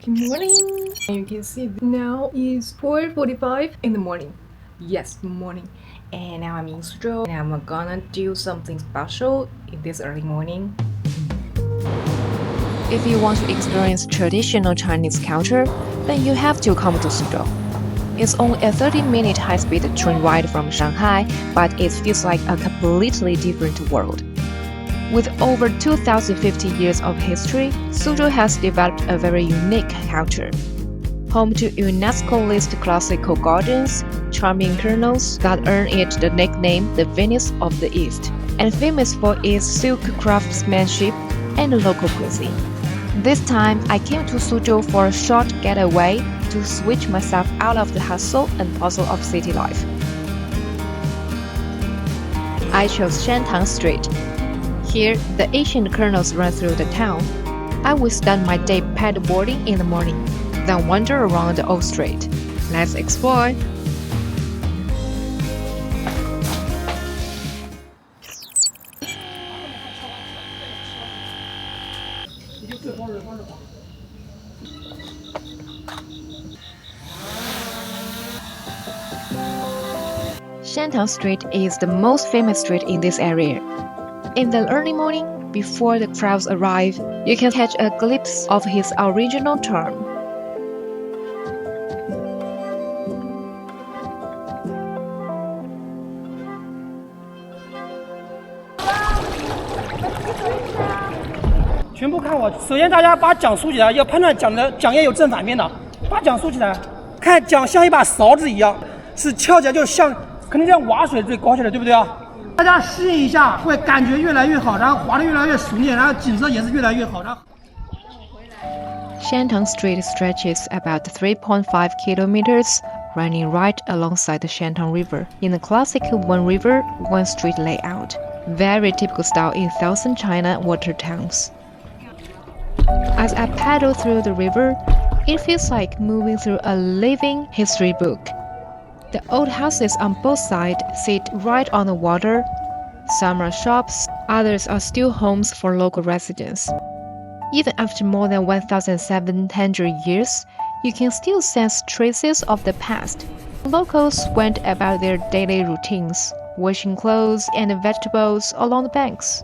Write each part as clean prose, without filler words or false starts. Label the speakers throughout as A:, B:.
A: Good morning. You can see now is 4:45 in the morning. Yes, morning. And now I'm in Suzhou and I'm gonna do something special in this early morning.
B: If you want to experience traditional Chinese culture, then you have to come to Suzhou. It's only a 30-minute high-speed train ride from Shanghai, but it feels like a completely different world. With over 2,050 years of history, Suzhou has developed a very unique culture. Home to UNESCO list classical gardens, charming canals that earn it the nickname the Venice of the East, and famous for its silk craftsmanship and local cuisine. This time, I came to Suzhou for a short getaway to switch myself out of the hustle and bustle of city life. I chose Shanghai Street. Here, the ancient canals run through the town. I will start my day paddleboarding in the morning, then wander around the old street. Let's explore! Shanghai Street is the most famous street in this area. In the early morning, before the crowds arrive, you can catch a glimpse of his original charm.
C: 全部看我。首先，大家把桨竖起来，要判断桨叶有正反面的。把桨竖起来，看桨像一把勺子一样，是翘起来，就像肯定像划水最高起来，对不对啊？大家适应一下，会感觉越来越好，然后滑得越来越熟练，然后景色也是越来越好。
B: Shanghai Street stretches about 3.5 kilometers, running right alongside the Shanghai River in the classic one river, one street layout. Very typical style in southern China water towns. As I paddle through the river, it feels like moving through a living history book. The old houses on both sides sit right on the water. Some are shops, others are still homes for local residents. Even after more than 1,700 years, you can still sense traces of the past. Locals went about their daily routines, washing clothes and vegetables along the banks.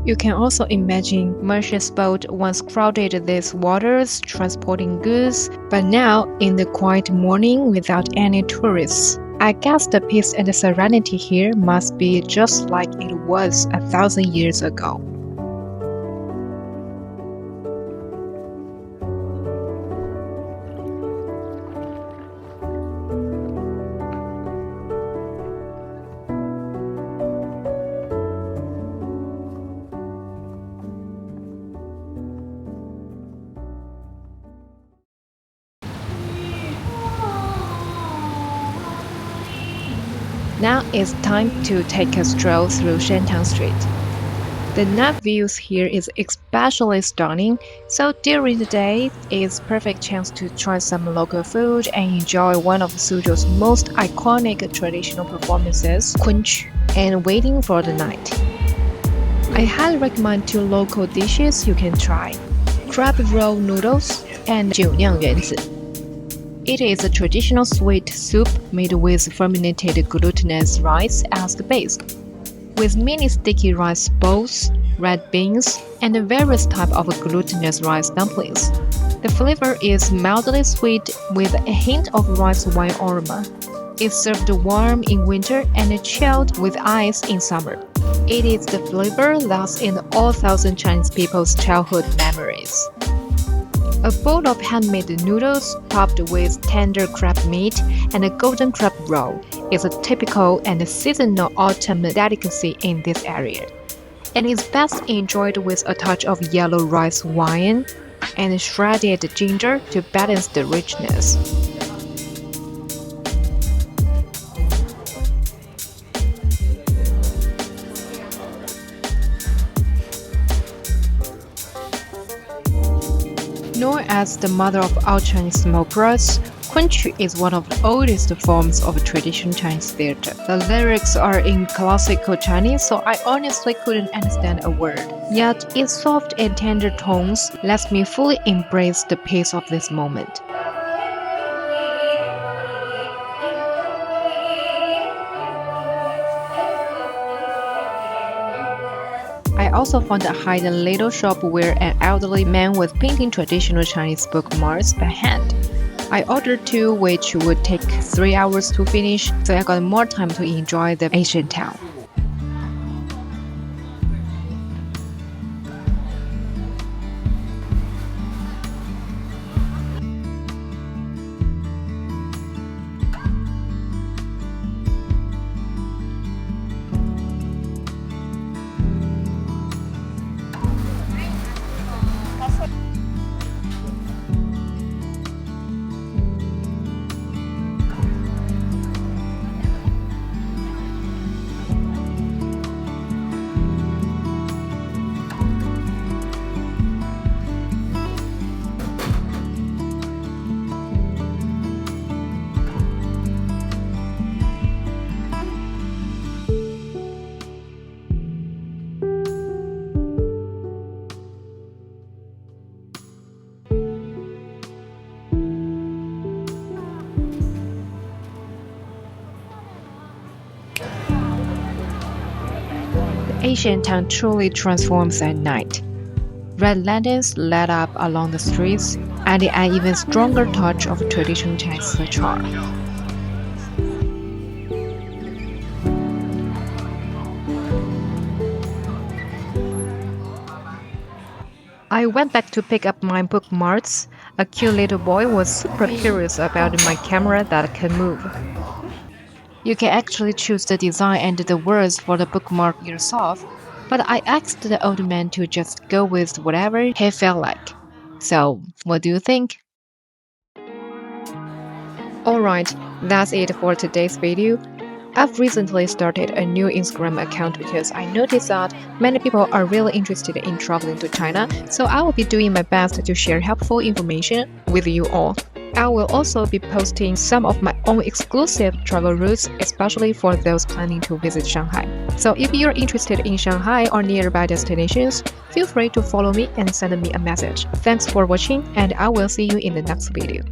B: You can also imagine merchants' boats once crowded these waters transporting goods, but now in the quiet morning without any tourists. I guess the peace and the serenity here must be just like it was 1,000 years ago. Now it's time to take a stroll through Shanghai Street. The night views here is especially stunning, so during the day, it's perfect chance to try some local food and enjoy one of Suzhou's most iconic traditional performances, Kunch, and waiting for the night. I highly recommend two local dishes you can try: crab roll noodles and 酒酿圆子. It is a traditional sweet soup made with fermented glutinous rice as the base, with many sticky rice balls, red beans, and various types of glutinous rice dumplings. The flavor is mildly sweet with a hint of rice wine aroma. It's served warm in winter and chilled with ice in summer. It is the flavor that's in all thousand Chinese people's childhood memories. A bowl of handmade noodles topped with tender crab meat and a golden crab roll is a typical and seasonal autumn delicacy in this area, and is best enjoyed with a touch of yellow rice wine and shredded ginger to balance the richness. Known as the mother of all Chinese smokers, Kunqu is one of the oldest forms of traditional Chinese theater. The lyrics are in classical Chinese, so I honestly couldn't understand a word. Yet its soft and tender tones lets me fully embrace the pace of this moment. I also found a hidden little shop where an elderly man was painting traditional Chinese bookmarks by hand. I ordered 2, which would take 3 hours to finish, so I got more time to enjoy the ancient town. The ancient town truly transforms at night. Red lanterns light up along the streets, adding an even stronger touch of traditional Chinese charm. I went back to pick up my bookmarks. A cute little boy was super curious about my camera that can move. You can actually choose the design and the words for the bookmark yourself, but I asked the old man to just go with whatever he felt like. So, what do you think? Alright, that's it for today's video. I've recently started a new Instagram account because I noticed that many people are really interested in traveling to China, so I will be doing my best to share helpful information with you all. I will also be posting some of my own exclusive travel routes, especially for those planning to visit Shanghai. So if you're interested in Shanghai or nearby destinations, feel free to follow me and send me a message. Thanks for watching, and I will see you in the next video.